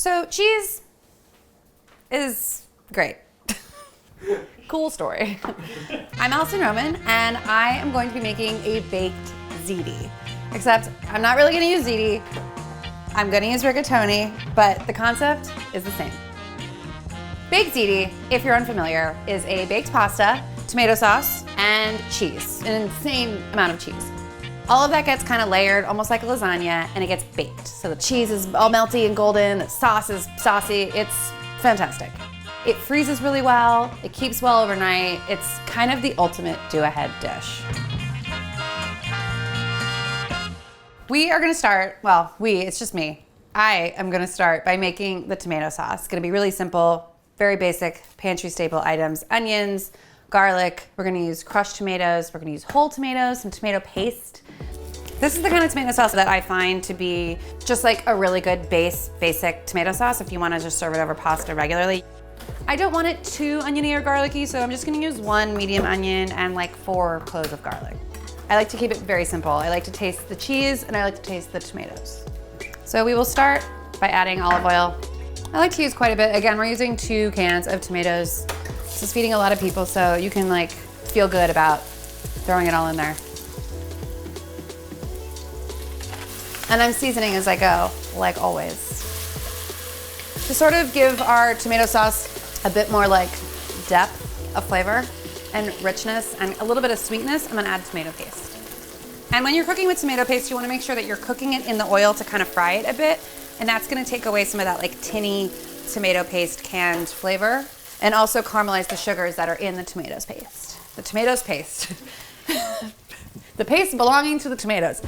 So cheese is great. Cool story. I'm Alison Roman, and I am going to be making a baked ziti. Except I'm not really gonna use ziti. I'm gonna use rigatoni, but the concept is the same. Baked ziti, if you're unfamiliar, is a baked pasta, tomato sauce, and cheese, an insane amount of cheese. All of that gets kind of layered, almost like a lasagna, and it gets baked. So the cheese is all melty and golden, the sauce is saucy, it's fantastic. It freezes really well, it keeps well overnight. It's kind of the ultimate do-ahead dish. We are gonna start, it's just me. I am gonna start by making the tomato sauce. It's gonna be really simple, very basic pantry staple items. Onions, garlic, we're gonna use crushed tomatoes, we're gonna use whole tomatoes, some tomato paste. This is the kind of tomato sauce that I find to be just like a really good basic tomato sauce if you wanna just serve it over pasta regularly. I don't want it too oniony or garlicky, so I'm just gonna use 1 medium onion and like 4 cloves of garlic. I like to keep it very simple. I like to taste the cheese and I like to taste the tomatoes. So we will start by adding olive oil. I like to use quite a bit. Again, we're using 2 cans of tomatoes. This is feeding a lot of people, so you can like feel good about throwing it all in there. And I'm seasoning as I go, like always. To sort of give our tomato sauce a bit more like depth of flavor and richness and a little bit of sweetness, I'm gonna add tomato paste. And when you're cooking with tomato paste, you wanna make sure that you're cooking it in the oil to kind of fry it a bit, and that's gonna take away some of that like tinny tomato paste canned flavor, and also caramelize the sugars that are in the tomatoes paste. The tomatoes paste. The paste belonging to the tomatoes.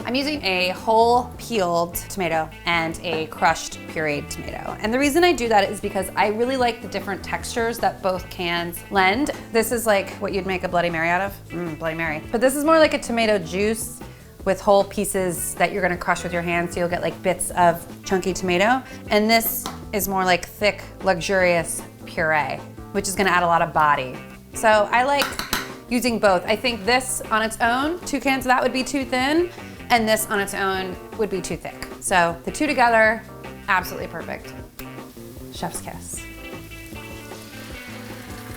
I'm using a whole peeled tomato and a crushed pureed tomato. And the reason I do that is because I really like the different textures that both cans lend. This is like what you'd make a Bloody Mary out of. Bloody Mary. But this is more like a tomato juice with whole pieces that you're gonna crush with your hands, so you'll get like bits of chunky tomato. And this is more like thick, luxurious puree, which is gonna add a lot of body. So I like using both. I think this on its own, 2 cans of that would be too thin, and this on its own would be too thick. So the 2 together, absolutely perfect. Chef's kiss.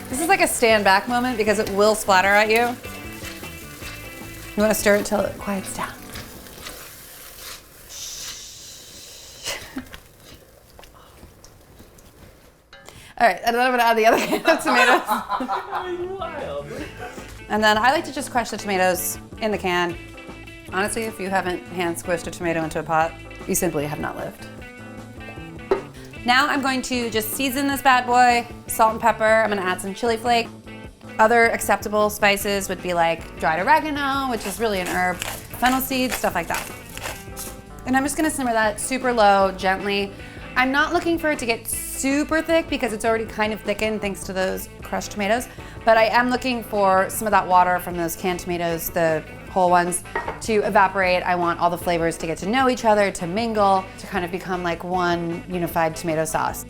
This is like a stand back moment because it will splatter at you. You wanna stir it till it quiets down. All right, and then I'm gonna add the other can of tomatoes. Wild. And then I like to just crush the tomatoes in the can. Honestly, if you haven't hand squished a tomato into a pot, you simply have not lived. Now I'm going to just season this bad boy, salt and pepper. I'm gonna add some chili flake. Other acceptable spices would be like dried oregano, which is really an herb, fennel seeds, stuff like that. And I'm just gonna simmer that super low, gently. I'm not looking for it to get super thick because it's already kind of thickened thanks to those crushed tomatoes, but I am looking for some of that water from those canned tomatoes, the whole ones, to evaporate. I want all the flavors to get to know each other, to mingle, to kind of become like one unified tomato sauce.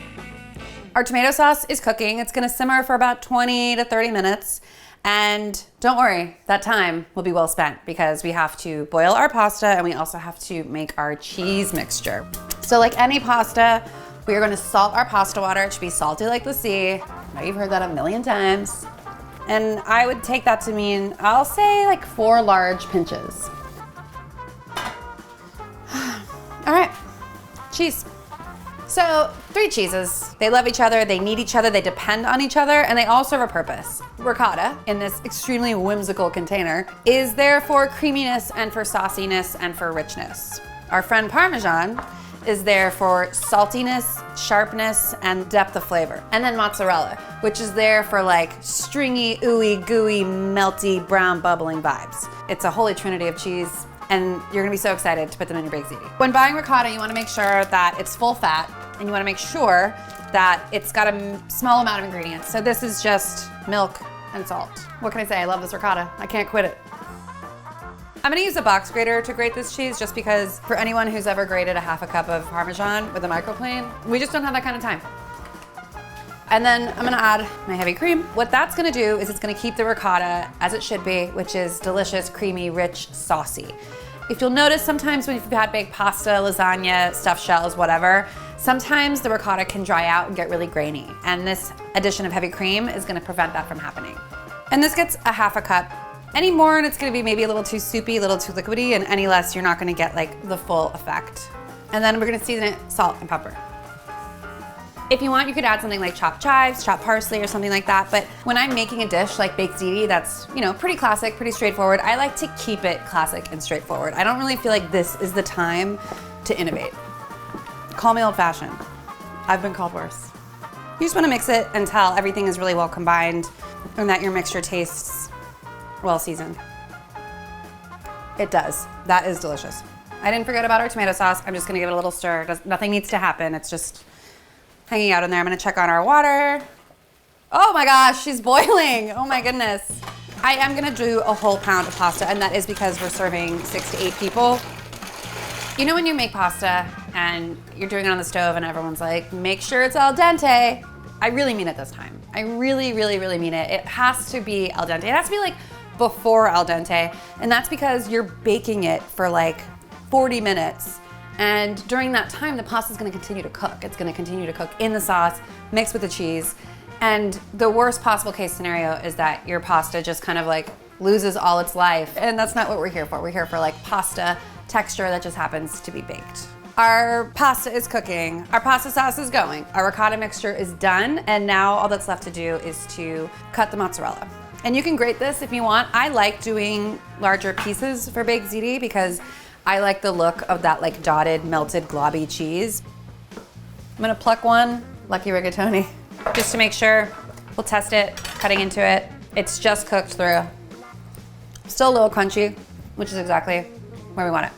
Our tomato sauce is cooking. It's gonna simmer for about 20 to 30 minutes. And don't worry, that time will be well spent because we have to boil our pasta and we also have to make our cheese mixture. So like any pasta, we are gonna salt our pasta water. It should be salty like the sea. I know you've heard that a million times. And I would take that to mean, I'll say like 4 large pinches. All right, cheese. So 3 cheeses, they love each other, they need each other, they depend on each other, and they all serve a purpose. Ricotta, in this extremely whimsical container, is there for creaminess and for sauciness and for richness. Our friend Parmesan is there for saltiness, sharpness, and depth of flavor. And then mozzarella, which is there for like stringy, ooey, gooey, melty, brown, bubbling vibes. It's a holy trinity of cheese, and you're gonna be so excited to put them in your baked ziti. When buying ricotta, you wanna make sure that it's full fat, and you wanna make sure that it's got a small amount of ingredients. So this is just milk and salt. What can I say? I love this ricotta. I can't quit it. I'm gonna use a box grater to grate this cheese just because for anyone who's ever grated a half a cup of Parmesan with a microplane, we just don't have that kind of time. And then I'm gonna add my heavy cream. What that's gonna do is it's gonna keep the ricotta as it should be, which is delicious, creamy, rich, saucy. If you'll notice, sometimes when you've had baked pasta, lasagna, stuffed shells, whatever, sometimes the ricotta can dry out and get really grainy. And this addition of heavy cream is gonna prevent that from happening. And this gets a half a cup. Any more and it's gonna be maybe a little too soupy, a little too liquidy, and any less, you're not gonna get like the full effect. And then we're gonna season it salt and pepper. If you want, you could add something like chopped chives, chopped parsley, or something like that. But when I'm making a dish like baked ziti, that's, you know, pretty classic, pretty straightforward, I like to keep it classic and straightforward. I don't really feel like this is the time to innovate. Call me old-fashioned. I've been called worse. You just want to mix it until everything is really well combined and that your mixture tastes well seasoned. It does. That is delicious. I didn't forget about our tomato sauce. I'm just gonna give it a little stir. Nothing needs to happen. It's just hanging out in there. I'm gonna check on our water. Oh my gosh, she's boiling. Oh my goodness. I am gonna do a whole pound of pasta, and that is because we're serving 6 to 8 people. You know when you make pasta and you're doing it on the stove and everyone's like, make sure it's al dente. I really mean it this time. I really, really, really mean it. It has to be al dente. It has to be like before al dente, and that's because you're baking it for like 40 minutes. And during that time, the pasta is gonna continue to cook. It's gonna continue to cook in the sauce, mixed with the cheese. And the worst possible case scenario is that your pasta just kind of like loses all its life. And that's not what we're here for. We're here for like pasta texture that just happens to be baked. Our pasta is cooking. Our pasta sauce is going. Our ricotta mixture is done. And now all that's left to do is to cut the mozzarella. And you can grate this if you want. I like doing larger pieces for baked ziti because I like the look of that like dotted, melted, globby cheese. I'm gonna pluck one, lucky rigatoni, just to make sure. We'll test it, cutting into it. It's just cooked through. Still a little crunchy, which is exactly where we want it.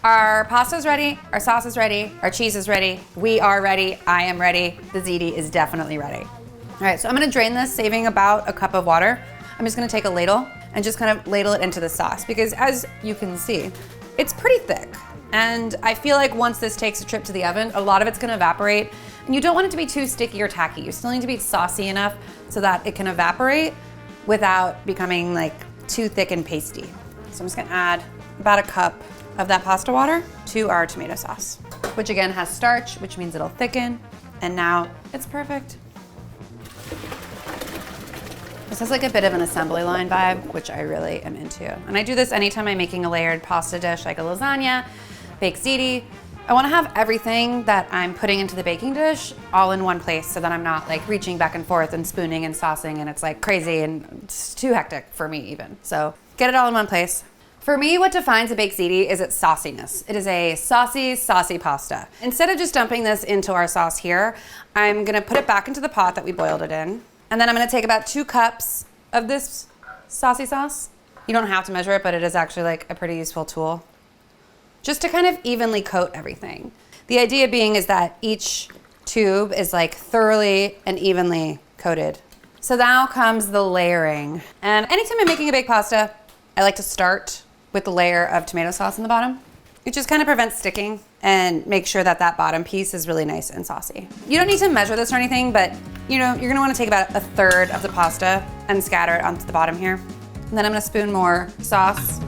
Our pasta's ready, our sauce is ready, our cheese is ready, we are ready, I am ready, the ziti is definitely ready. All right, so I'm gonna drain this, saving about a cup of water. I'm just gonna take a ladle and just kind of ladle it into the sauce because as you can see, it's pretty thick. And I feel like once this takes a trip to the oven, a lot of it's gonna evaporate. And you don't want it to be too sticky or tacky. You still need to be saucy enough so that it can evaporate without becoming like too thick and pasty. So I'm just gonna add about a cup of that pasta water to our tomato sauce, which again has starch, which means it'll thicken. And now it's perfect. This has like a bit of an assembly line vibe, which I really am into. And I do this anytime I'm making a layered pasta dish like a lasagna, baked ziti. I wanna have everything that I'm putting into the baking dish all in one place so that I'm not like reaching back and forth and spooning and saucing and it's like crazy and it's too hectic for me even. So get it all in one place. For me, what defines a baked ziti is its sauciness. It is a saucy, saucy pasta. Instead of just dumping this into our sauce here, I'm gonna put it back into the pot that we boiled it in. And then I'm gonna take about 2 cups of this saucy sauce. You don't have to measure it, but it is actually like a pretty useful tool. Just to kind of evenly coat everything. The idea being is that each tube is like thoroughly and evenly coated. So now comes the layering. And anytime I'm making a baked pasta, I like to start with the layer of tomato sauce in the bottom. It just kind of prevents sticking and make sure that that bottom piece is really nice and saucy. You don't need to measure this or anything, but you know, you're gonna wanna take about 1/3 of the pasta and scatter it onto the bottom here. And then I'm gonna spoon more sauce.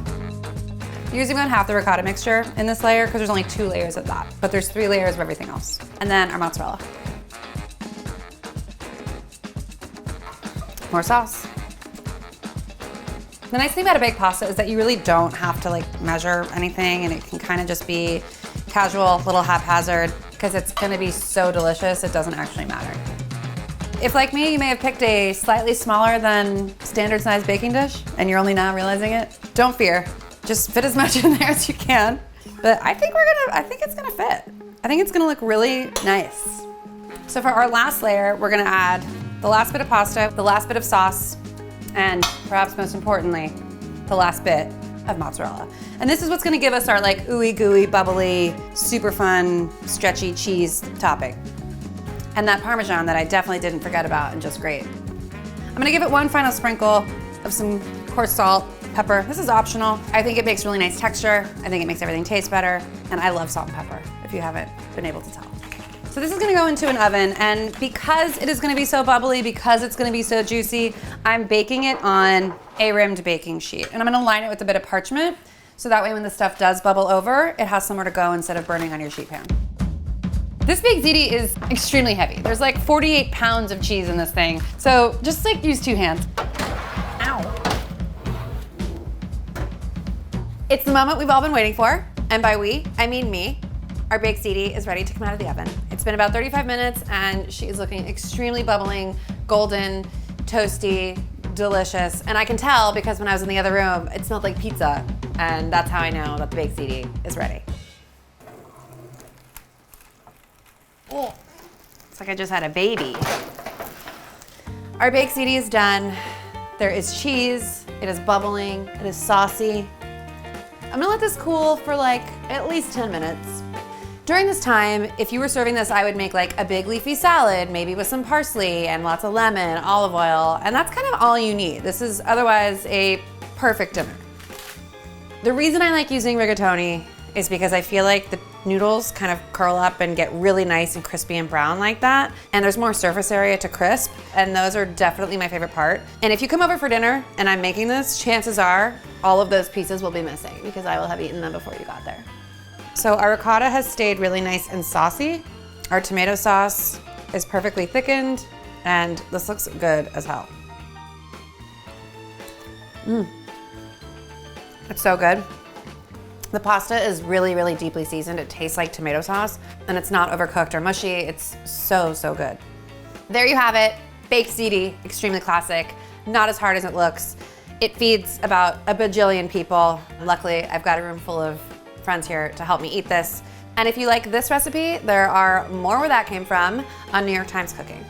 Using about half the ricotta mixture in this layer because there's only 2 layers of that, but there's 3 layers of everything else. And then our mozzarella. More sauce. The nice thing about a baked pasta is that you really don't have to like measure anything and it can kind of just be casual, little haphazard, because it's gonna be so delicious, it doesn't actually matter. If like me, you may have picked a slightly smaller than standard size baking dish and you're only now realizing it, don't fear. Just fit as much in there as you can. But I think it's gonna fit. I think it's gonna look really nice. So for our last layer, we're gonna add the last bit of pasta, the last bit of sauce, and perhaps most importantly, the last bit of mozzarella. And this is what's gonna give us our like ooey gooey, bubbly, super fun, stretchy cheese topping. And that Parmesan that I definitely didn't forget about and just grate. I'm gonna give it one final sprinkle of some coarse salt, pepper. This is optional. I think it makes really nice texture. I think it makes everything taste better. And I love salt and pepper, if you haven't been able to tell. So this is gonna go into an oven, and because it is gonna be so bubbly, because it's gonna be so juicy, I'm baking it on a rimmed baking sheet. And I'm gonna line it with a bit of parchment So that way when the stuff does bubble over, it has somewhere to go instead of burning on your sheet pan. This baked ziti is extremely heavy. There's like 48 pounds of cheese in this thing. So just like use 2 hands. Ow. It's the moment we've all been waiting for. And by we, I mean me. Our baked ziti is ready to come out of the oven. It's been about 35 minutes and she is looking extremely bubbling, golden, toasty, delicious. And I can tell because when I was in the other room, it smelled like pizza. And that's how I know that the baked ziti is ready. Oh, it's like I just had a baby. Our baked ziti is done. There is cheese, it is bubbling, it is saucy. I'm gonna let this cool for like at least 10 minutes. During this time, if you were serving this, I would make like a big leafy salad, maybe with some parsley and lots of lemon, olive oil, and that's kind of all you need. This is otherwise a perfect dinner. The reason I like using rigatoni is because I feel like the noodles kind of curl up and get really nice and crispy and brown like that. And there's more surface area to crisp, and those are definitely my favorite part. And if you come over for dinner and I'm making this, chances are all of those pieces will be missing because I will have eaten them before you got there. So our ricotta has stayed really nice and saucy. Our tomato sauce is perfectly thickened, and this looks good as hell. It's so good. The pasta is really, really deeply seasoned. It tastes like tomato sauce, and it's not overcooked or mushy. It's so, so good. There you have it, baked ziti, extremely classic, not as hard as it looks. It feeds about a bajillion people. Luckily, I've got a room full of friends here to help me eat this. And if you like this recipe, there are more where that came from on New York Times Cooking.